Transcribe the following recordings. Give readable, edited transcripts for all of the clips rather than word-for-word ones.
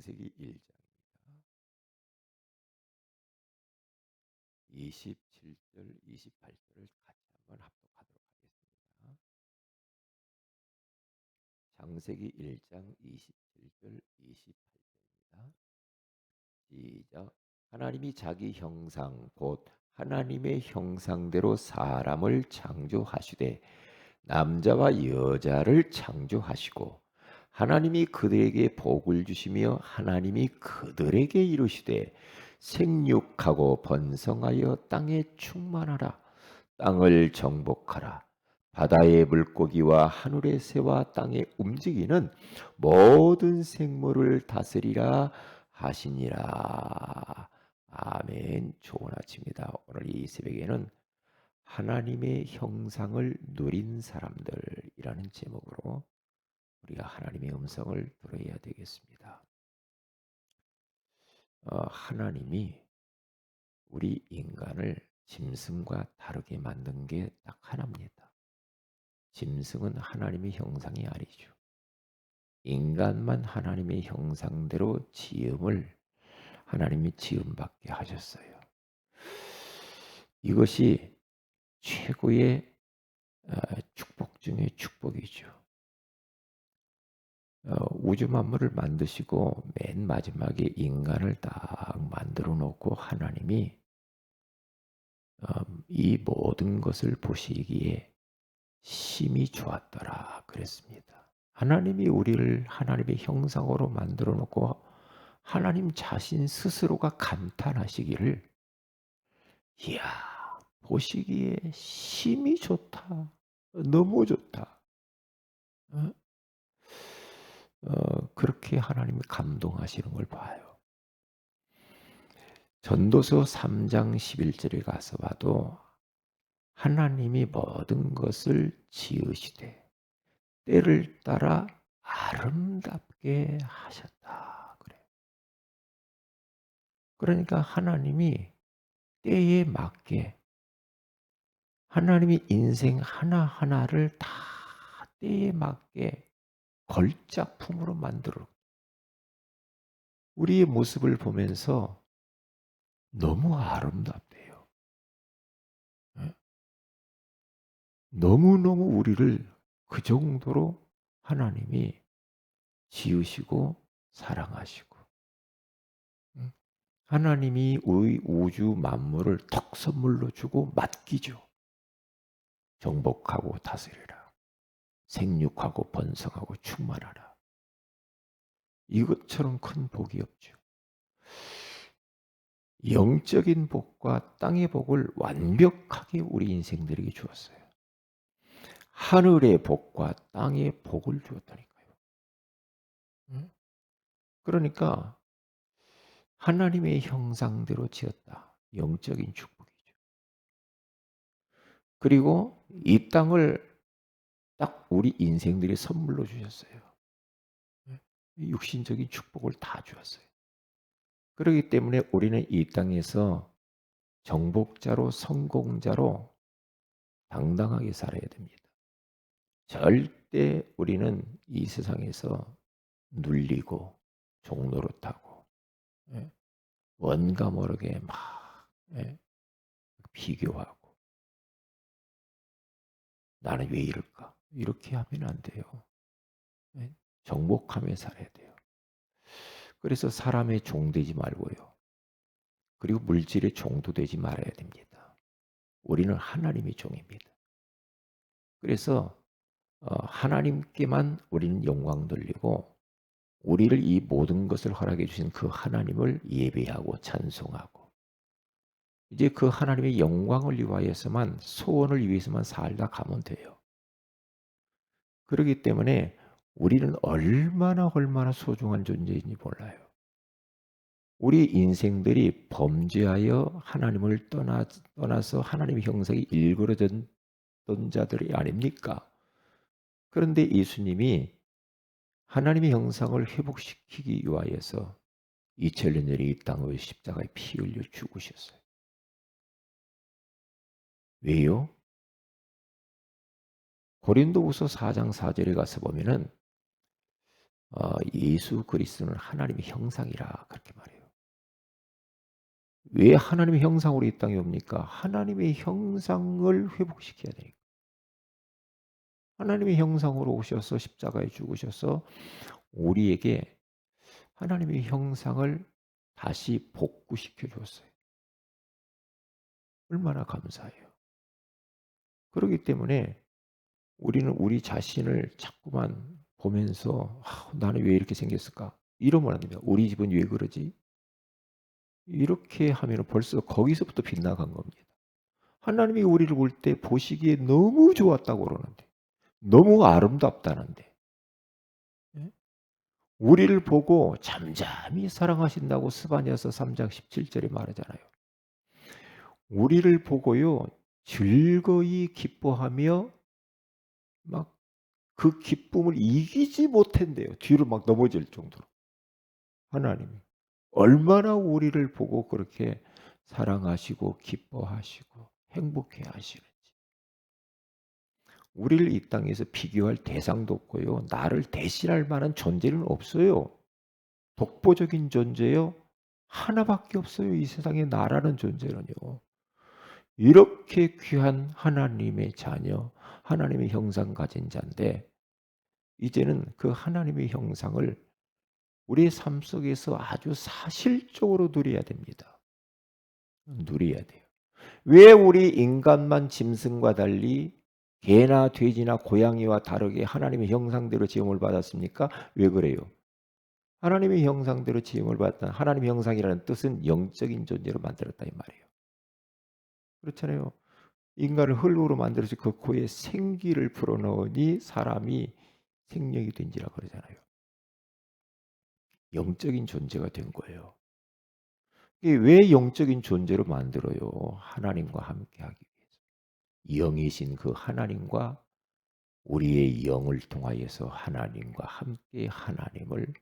창세기 1장입니다. 27절, 28절을 같이 한번 합독하도록 하겠습니다. 창세기 1장 27절, 28절입니다. 시작. 하나님이 자기 형상 곧 하나님의 형상대로 사람을 창조하시되 남자와 여자를 창조하시고 하나님이 그들에게 복을 주시며 하나님이 그들에게 이르시되 생육하고 번성하여 땅에 충만하라. 땅을 정복하라. 바다의 물고기와 하늘의 새와 땅에 움직이는 모든 생물을 다스리라 하시니라. 아멘. 좋은 아침입니다. 오늘 이 새벽에는 하나님의 형상을 누린 사람들이라는 제목으로 우리가 하나님의 음성을 들어야 되겠습니다. 하나님이 우리 인간을 짐승과 다르게 만든 게 딱 하나입니다. 짐승은 하나님의 형상이 아니죠. 인간만 하나님의 형상대로 지음을 하나님이 지음받게 하셨어요. 이것이 최고의 축복 중의 축복이죠. 우주 만물을 만드시고 맨 마지막에 인간을 딱 만들어 놓고 하나님이 이 모든 것을 보시기에 심히 좋았더라 그랬습니다. 하나님이 우리를 하나님의 형상으로 만들어 놓고 하나님 자신 스스로가 감탄하시기를 이야 보시기에 심히 좋다. 너무 좋다. 어? 그렇게 하나님이 감동하시는 걸 봐요. 전도서 3장 11절에 가서 봐도 하나님이 모든 것을 지으시되 때를 따라 아름답게 하셨다. 그래. 그러니까 하나님이 때에 맞게 하나님이 인생 하나하나를 다 때에 맞게 걸작품으로 만들어 우리의 모습을 보면서 너무 아름답대요. 예? 너무너무 우리를 그 정도로 하나님이 지으시고 사랑하시고 하나님이 우리 우주 만물을 턱 선물로 주고 맡기죠. 정복하고 다스리라. 생육하고 번성하고 충만하라. 이것처럼 큰 복이 없죠. 영적인 복과 땅의 복을 완벽하게 우리 인생들에게 주었어요. 하늘의 복과 땅의 복을 주었다니까요. 그러니까 하나님의 형상대로 지었다. 영적인 축복이죠. 그리고 이 땅을 딱 우리 인생들이 선물로 주셨어요. 육신적인 축복을 다 주었어요. 그렇기 때문에 우리는 이 땅에서 정복자로 성공자로 당당하게 살아야 됩니다. 절대 우리는 이 세상에서 눌리고 종노릇하고 원가 모르게 막 비교하고 나는 왜 이럴까? 이렇게 하면 안 돼요. 정복하며 살아야 돼요. 그래서 사람의 종 되지 말고요. 그리고 물질의 종도 되지 말아야 됩니다. 우리는 하나님의 종입니다. 그래서 하나님께만 우리는 영광 돌리고 우리를 이 모든 것을 허락해 주신 그 하나님을 예배하고 찬송하고 이제 그 하나님의 영광을 위하여서만 소원을 위해서만 살다 가면 돼요. 그렇기 때문에 우리는 얼마나 소중한 존재인지 몰라요. 우리 인생들이 범죄하여 하나님을 떠나서 하나님의 형상이 일그러졌던 자들이 아닙니까? 그런데 예수님이 하나님의 형상을 회복시키기 위하여서 2000년 전에 이 땅의 십자가에 피 흘려 죽으셨어요. 왜요? 고린도후서 4장 4절에 가서 보면은 예수 그리스도는 하나님의 형상이라 그렇게 말해요. 왜 하나님의 형상으로 이 땅에 옵니까? 하나님의 형상을 회복시켜야 되니까. 하나님의 형상으로 오셔서 십자가에 죽으셔서 우리에게 하나님의 형상을 다시 복구시켜 주었어요. 얼마나 감사해요. 그렇기 때문에 우리는 우리 자신을 자꾸만 보면서 '나는 왜 이렇게 생겼을까?' 이러면 안 됩니다. '우리 집은 왜 그러지?' 이렇게 하면은 벌써 거기서부터 빗나간 겁니다. 하나님이 우리를 볼 때 보시기에 너무 좋았다고 그러는데, 너무 아름답다는데, 예? 우리를 보고 잠잠히 사랑하신다고 스바냐서 3장 17 절에 말하잖아요. 우리를 보고요 즐거이 기뻐하며 막 그 기쁨을 이기지 못한대요. 뒤로 막 넘어질 정도로. 하나님이 얼마나 우리를 보고 그렇게 사랑하시고 기뻐하시고 행복해 하시는지. 우리를 이 땅에서 비교할 대상도 없고요. 나를 대신할 만한 존재는 없어요. 독보적인 존재요. 하나밖에 없어요. 이 세상에 나라는 존재는요. 이렇게 귀한 하나님의 자녀, 하나님의 형상 가진 자인데 이제는 그 하나님의 형상을 우리의 삶 속에서 아주 사실적으로 누려야 됩니다. 누려야 돼요. 왜 우리 인간만 짐승과 달리 개나 돼지나 고양이와 다르게 하나님의 형상대로 지음을 받았습니까? 왜 그래요? 하나님의 형상대로 지음을 받았다. 하나님의 형상이라는 뜻은 영적인 존재로 만들었다 이 말이에요. 그렇잖아요. 인간을 흙으로 만들어서 그 코에 생기를 불어넣으니 사람이 생명이 된지라 그러잖아요. 영적인 존재가 된 거예요. 이게 왜 영적인 존재로 만들어요? 하나님과 함께하기 위해서. 영이신 그 하나님과 우리의 영을 통하여서 하나님과 함께 하나님을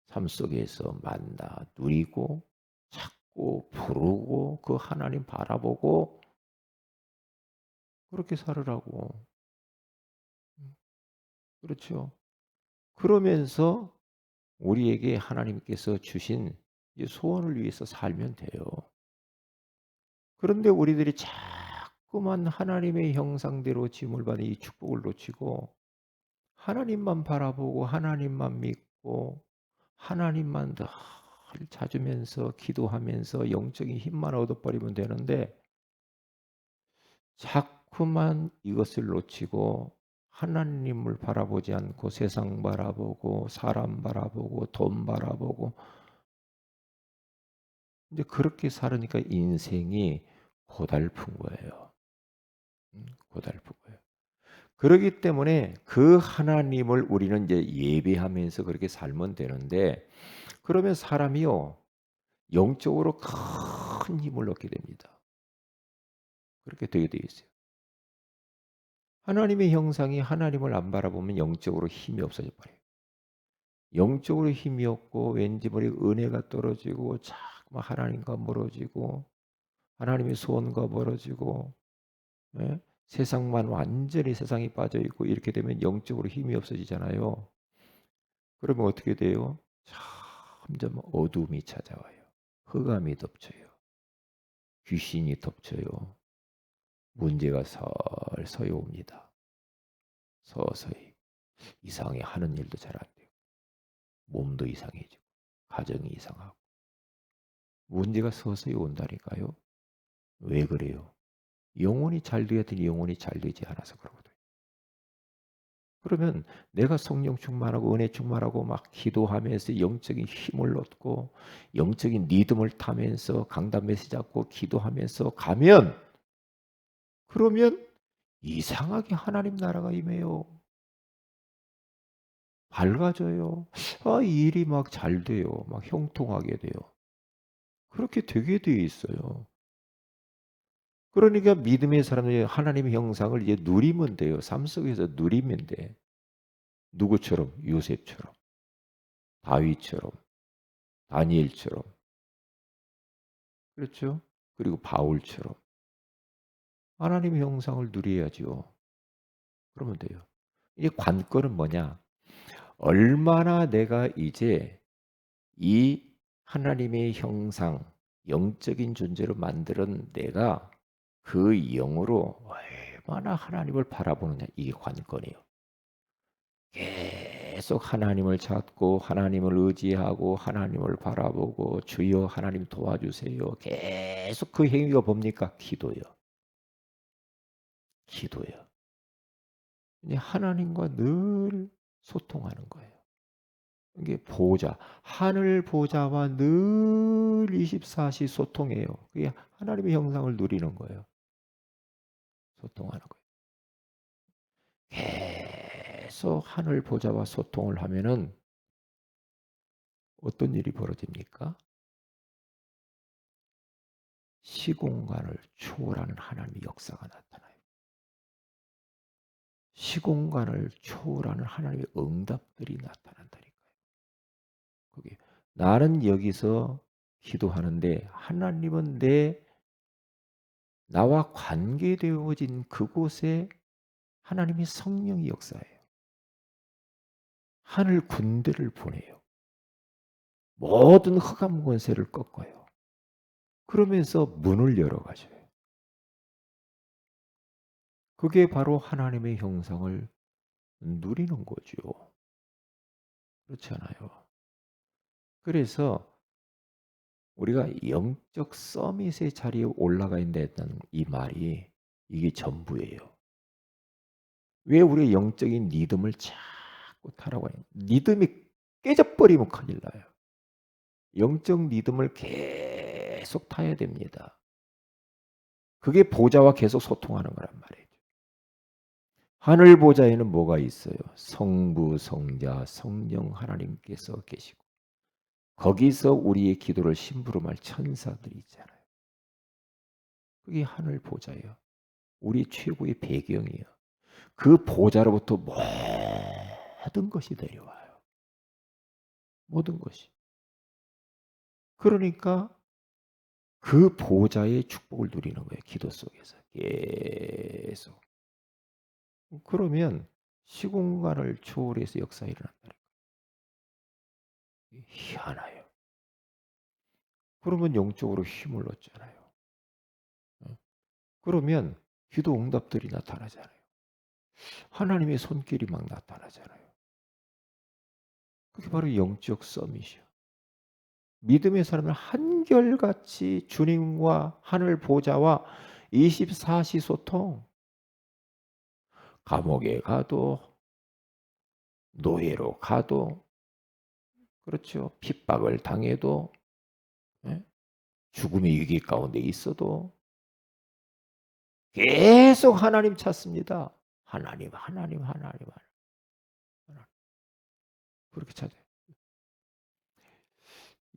삶 속에서 만나 누리고 찾고 부르고 그 하나님 바라보고 그렇게 살으라고. 그렇죠. 그러면서 우리에게 하나님께서 주신 이 소원을 위해서 살면 돼요. 그런데 우리들이 자꾸만 하나님의 형상대로 지음을 받은 이 축복을 놓치고 하나님만 바라보고 하나님만 믿고 하나님만 늘 찾으면서 기도하면서 영적인 힘만 얻어버리면 되는데 자꾸만 이것을 놓치고 하나님을 바라보지 않고 세상 바라보고 사람 바라보고 돈 바라보고 이제 그렇게 살으니까 인생이 고달픈 거예요. 고달픈 거예요. 그러기 때문에 그 하나님을 우리는 이제 예배하면서 그렇게 살면 되는데 그러면 사람이요 영적으로 큰 힘을 얻게 됩니다. 그렇게 되게 되어 있어요. 하나님의 형상이 하나님을 안 바라보면 영적으로 힘이 없어져 버려요. 영적으로 힘이 없고 왠지 모르게 은혜가 떨어지고 자꾸만 하나님과 멀어지고 하나님의 소원과 멀어지고 예? 세상만 완전히 세상에 빠져 있고 이렇게 되면 영적으로 힘이 없어지잖아요. 그러면 어떻게 돼요? 점점 어둠이 찾아와요. 흑암이 덮쳐요. 귀신이 덮쳐요. 문제가 서서히 옵니다. 서서히. 이상하게 하는 일도 잘 안 돼요. 몸도 이상해지고 가정이 이상하고 문제가 서서히 온다니까요. 왜 그래요? 영혼이 잘 돼야 되니 영혼이 잘 되지 않아서 그러거든요. 그러면 내가 성령 충만하고 은혜 충만하고 막 기도하면서 영적인 힘을 얻고 영적인 리듬을 타면서 강단 메시지 잡고 기도하면서 가면 그러면 이상하게 하나님 나라가 임해요. 밝아져요. 일이 막 잘 돼요. 막 형통하게 돼요. 그렇게 되게 돼 있어요. 그러니까 믿음의 사람들이 하나님의 형상을 이제 누리면 돼요. 삶 속에서 누리면 돼. 누구처럼? 요셉처럼, 다윗처럼, 다니엘처럼. 그렇죠? 그리고 바울처럼. 하나님의 형상을 누려야지요. 그러면 돼요. 이게 관건은 뭐냐? 얼마나 내가 이제 이 하나님의 형상, 영적인 존재로 만드는 내가 그 영으로 얼마나 하나님을 바라보느냐, 이게 관건이에요. 계속 하나님을 찾고 하나님을 의지하고 하나님을 바라보고 주여 하나님 도와주세요. 계속 그 행위가 뭡니까? 기도요. 기도요. 이제 하나님과 늘 소통하는 거예요. 이게 보좌, 하늘 보좌와 늘 24시 소통해요. 그게 하나님의 형상을 누리는 거예요. 소통하는 거예요. 계속 하늘 보좌와 소통을 하면은 어떤 일이 벌어집니까? 시공간을 초월하는 하나님의 역사가 나타나요. 시공간을 초월하는 하나님의 응답들이 나타난다니까요. 그게 나는 여기서 기도하는데 하나님은 나와 관계되어진 그곳에 하나님의 성령이 역사해요. 하늘 군대를 보내요. 모든 흑암 권세를 꺾어요. 그러면서 문을 열어가줘요. 그게 바로 하나님의 형상을 누리는 거죠. 그렇지 않아요? 그래서 우리가 영적 서밋의 자리에 올라가 있다는 이 말이 이게 전부예요. 왜 우리의 영적인 리듬을 자꾸 타라고 해요? 리듬이 깨져버리면 큰일 나요. 영적 리듬을 계속 타야 됩니다. 그게 보좌와 계속 소통하는 거란 말이에요. 하늘 보좌에는 뭐가 있어요? 성부, 성자, 성령 하나님께서 계시고 거기서 우리의 기도를 심부름할 천사들이 있잖아요. 그게 하늘 보좌예요. 우리 최고의 배경이에요. 그 보좌로부터 모든 것이 내려와요. 모든 것이. 그러니까 그 보좌의 축복을 누리는 거예요. 기도 속에서. 계속. 그러면 시공간을 초월해서 역사가 일어난다는 거예요. 희한해요. 그러면 영적으로 힘을 얻잖아요. 그러면 기도 응답들이 나타나잖아요. 하나님의 손길이 막 나타나잖아요. 그게 바로 영적 서밋이요. 믿음의 사람은 한결같이 주님과 하늘 보좌와 24시 소통. 감옥에 가도 노예로 가도 그렇죠. 핍박을 당해도 예? 죽음의 위기 가운데 있어도 계속 하나님 찾습니다. 하나님, 하나님, 하나님, 하나님. 그렇게 찾아요.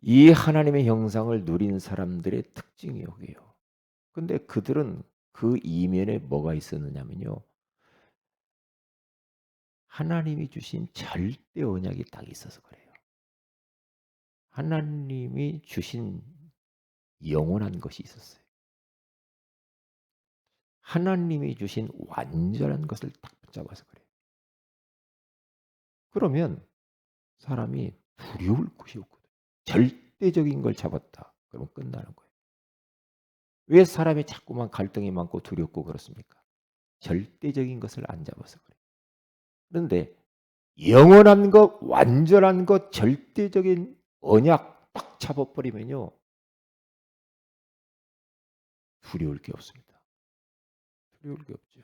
이 하나님의 형상을 누린 사람들의 특징이 여기에요. 근데 그들은 그 이면에 뭐가 있었느냐면요. 하나님이 주신 절대 언약이 딱 있어서 그래요. 하나님이 주신 영원한 것이 있었어요. 하나님이 주신 완전한 것을 딱 붙잡아서 그래요. 그러면 사람이 두려울 것이 없거든. 절대적인 걸 잡았다. 그러면 끝나는 거예요. 왜 사람이 자꾸만 갈등이 많고 두렵고 그렇습니까? 절대적인 것을 안 잡아서 그래요. 그런데 영원한 것, 완전한 것, 절대적인 언약 딱 잡아버리면요. 두려울 게 없습니다. 두려울 게 없죠.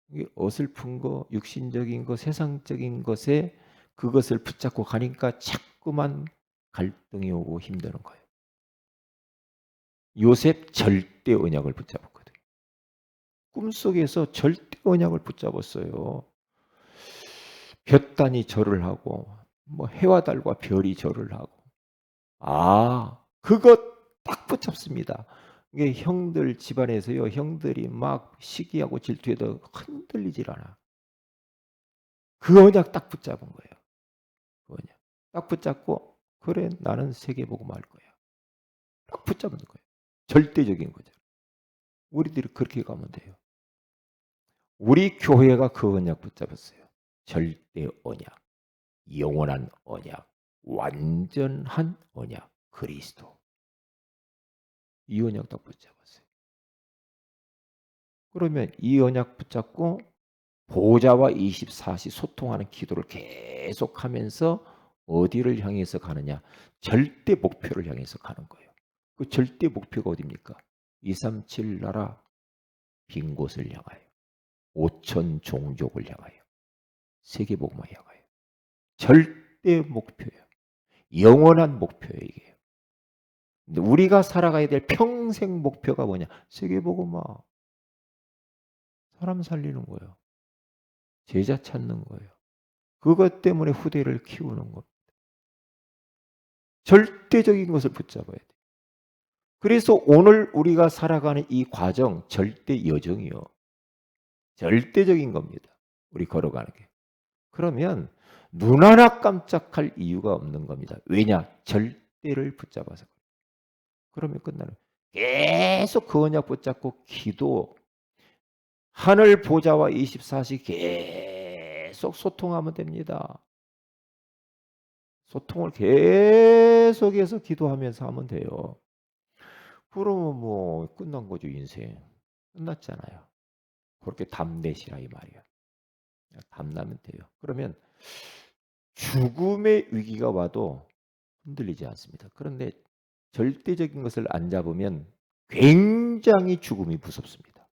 이게 어설픈 거, 육신적인 거, 세상적인 것에 그것을 붙잡고 가니까 자꾸만 갈등이 오고 힘드는 거예요. 요셉 절대 언약을 붙잡았거든요. 꿈속에서 절대 언약을 붙잡았어요. 볕단이 절을 하고 뭐 해와 달과 별이 절을 하고 그것 딱 붙잡습니다. 이게 형들 집안에서요. 형들이 막 시기하고 질투해도 흔들리질 않아. 그 언약 딱 붙잡은 거예요. 그 언약. 딱 붙잡고 그래 나는 세계 보고 말 거야. 딱 붙잡는 거예요. 절대적인 거죠. 우리들이 그렇게 가면 돼요. 우리 교회가 그 언약 붙잡았어요. 절대 언약. 영원한 언약, 완전한 언약, 그리스도. 이 언약 딱 붙잡았어요. 그러면 이 언약 붙잡고 보좌와 24시 소통하는 기도를 계속하면서 어디를 향해서 가느냐? 절대 목표를 향해서 가는 거예요. 그 절대 목표가 어디입니까? 237 나라 빈 곳을 향하여, 5천 종족을 향하여, 세계복음을 향하여. 절대 목표예요. 영원한 목표예요, 이게. 근데 우리가 살아가야 될 평생 목표가 뭐냐? 세계복음화. 사람 살리는 거예요. 제자 찾는 거예요. 그것 때문에 후대를 키우는 겁니다. 절대적인 것을 붙잡아야 돼요. 그래서 오늘 우리가 살아가는 이 과정, 절대 여정이요. 절대적인 겁니다. 우리 걸어가는 게. 그러면 눈 하나 깜짝할 이유가 없는 겁니다. 왜냐? 절대를 붙잡아서. 그러면 끝나는 거예요. 계속 그 언약 붙잡고 기도, 하늘 보좌와 24시 계속 소통하면 됩니다. 소통을 계속해서 기도하면서 하면 돼요. 그러면 뭐 끝난 거죠, 인생. 끝났잖아요. 그렇게 답내시라 이 말이야. 답나면 돼요. 그러면 죽음의 위기가 와도 흔들리지 않습니다. 그런데 절대적인 것을 안 잡으면 굉장히 죽음이 무섭습니다.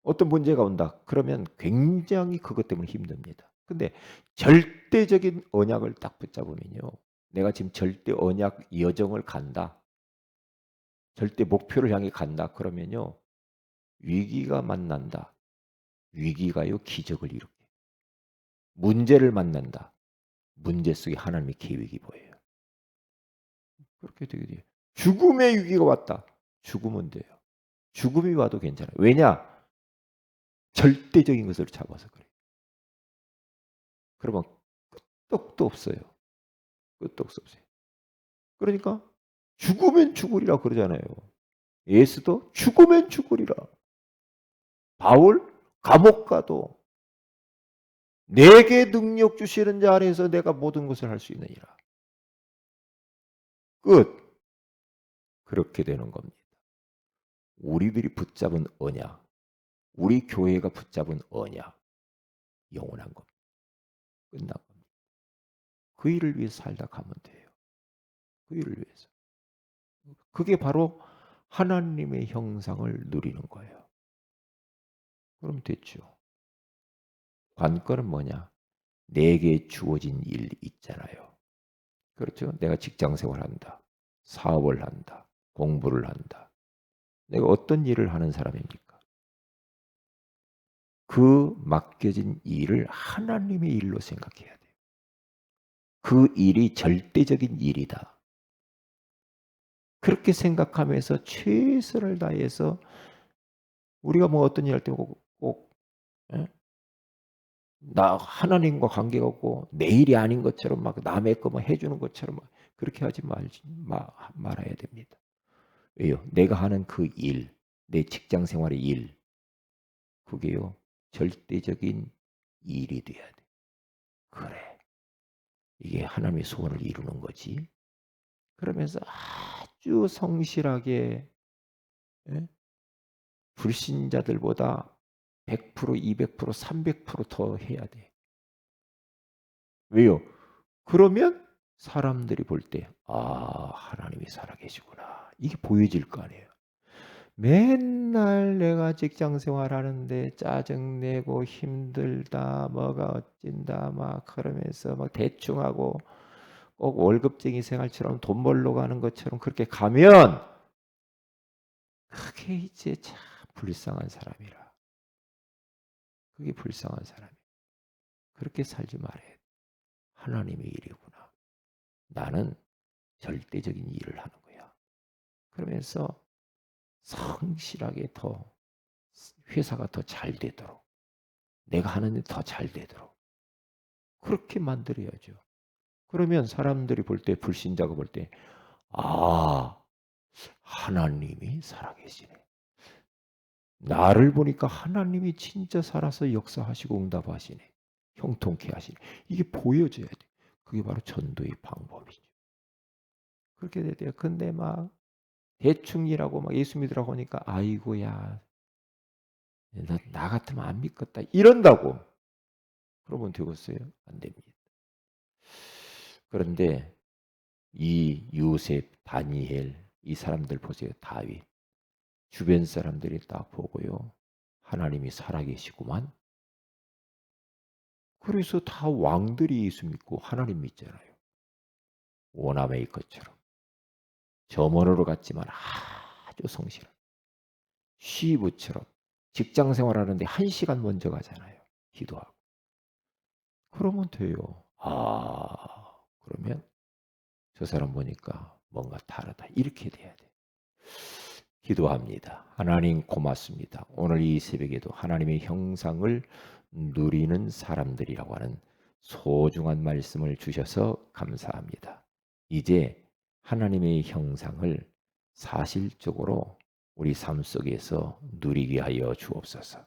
어떤 문제가 온다. 그러면 굉장히 그것 때문에 힘듭니다. 근데 절대적인 언약을 딱 붙잡으면요. 내가 지금 절대 언약 여정을 간다. 절대 목표를 향해 간다. 그러면요. 위기가 만난다. 위기가요 기적을 일으켜. 문제를 만난다. 문제 속에 하나님의 계획이 보여요. 그렇게 되게 돼요. 죽음의 위기가 왔다. 죽으면 돼요. 죽음이 와도 괜찮아요. 왜냐? 절대적인 것을 잡아서 그래요. 그러면 끄떡도 없어요. 끝도 없어요. 그러니까 죽으면 죽으리라 그러잖아요. 예수도 죽으면 죽으리라. 바울 감옥 가도 내게 능력 주시는 자 안에서 내가 모든 것을 할 수 있느니라. 끝. 그렇게 되는 겁니다. 우리들이 붙잡은 언약, 우리 교회가 붙잡은 언약, 영원한 겁니다. 끝난 겁니다. 그 일을 위해서 살다 가면 돼요. 그 일을 위해서. 그게 바로 하나님의 형상을 누리는 거예요. 그럼 됐죠. 관건은 뭐냐? 내게 주어진 일 있잖아요. 그렇죠? 내가 직장 생활한다. 사업을 한다. 공부를 한다. 내가 어떤 일을 하는 사람입니까? 그 맡겨진 일을 하나님의 일로 생각해야 돼요. 그 일이 절대적인 일이다. 그렇게 생각하면서 최선을 다해서 우리가 뭐 어떤 일 할 때 꼭 예? 나 하나님과 관계가 없고 내 일이 아닌 것처럼 막 남의 거 뭐 해주는 것처럼 그렇게 하지 말아야 됩니다. 왜요? 내가 하는 그 일, 내 직장 생활의 일, 그게요 절대적인 일이 돼야 돼. 그래, 이게 하나님의 소원을 이루는 거지. 그러면서 아주 성실하게 예? 불신자들보다 100%, 200%, 300%더 해야 돼. 왜요? 그러면 사람들이 볼 때, 아, 하나님이 살아계시구나. 이게 보여질 거 아니에요. 맨날 내가 직장 생활하는데 짜증내고 힘들다, 뭐가 어찐다, 막 그러면서 막 대충하고 꼭 월급쟁이 생활처럼 돈 벌러 가는 것처럼 그렇게 가면 그게 이제 참 불쌍한 사람이라. 그게 불쌍한 사람이야. 그렇게 살지 말아야 돼. 하나님의 일이구나. 나는 절대적인 일을 하는 거야. 그러면서 성실하게 더 회사가 더 잘 되도록 내가 하는 일 더 잘 되도록 그렇게 만들어야죠. 그러면 사람들이 볼 때 불신자가 볼 때 아, 하나님이 살아계시네. 나를 보니까 하나님이 진짜 살아서 역사하시고 응답하시네. 형통케 하시니. 이게 보여져야 돼. 그게 바로 전도의 방법이죠. 그렇게 돼요. 근데 막 대충 일하고 막 예수 믿으라고 하니까 아이고야 나 같으면 안 믿겠다 이런다고. 그러면 되겠어요? 안 됩니다. 그런데 이 요셉, 다니엘 이 사람들 보세요. 다윗 주변 사람들이 딱 보고요. 하나님이 살아계시구만. 그래서 다 왕들이 예수 믿고 하나님 믿잖아요. 오나메이 것처럼 점원으로 갔지만 아주 성실한 시부처럼 직장 생활하는데 1시간 먼저 가잖아요. 기도하고. 그러면 돼요. 그러면 저 사람 보니까 뭔가 다르다. 이렇게 돼야 돼. 기도합니다. 하나님 고맙습니다. 오늘 이 새벽에도 하나님의 형상을 누리는 사람들이라고 하는 소중한 말씀을 주셔서 감사합니다. 이제 하나님의 형상을 사실적으로 우리 삶 속에서 누리게 하여 주옵소서.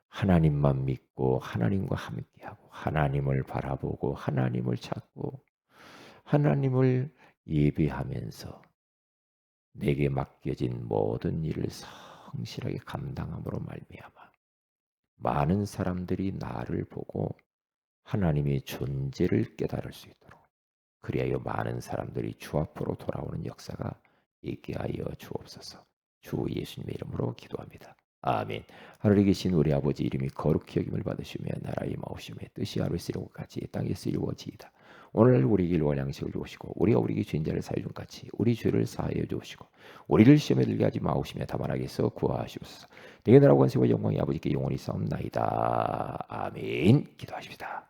하나님만 믿고 하나님과 함께하고 하나님을 바라보고 하나님을 찾고 하나님을 예배하면서 내게 맡겨진 모든 일을 성실하게 감당함으로 말미암아 많은 사람들이 나를 보고 하나님의 존재를 깨달을 수 있도록 그리하여 많은 사람들이 주 앞으로 돌아오는 역사가 있게 하여 주옵소서. 주 예수님의 이름으로 기도합니다. 아멘. 하늘에 계신 우리 아버지 이름이 거룩히 여김을 받으시며 나라의 마옵시며 뜻이 하늘에 이루는 것 같이 땅에서 이루어지이다. 오늘 우리에게 일용할 양식을 주시고 우리가 우리에게 죄인자를 사해 준 같이 우리 죄를 사하여 주시고 우리를 시험에 들게 하지 마옵시며 다만 악에서 구하시옵소서. 내게 나라와 권세와 영광이 아버지께 영원히 싸움나이다. 아멘. 기도하십시다.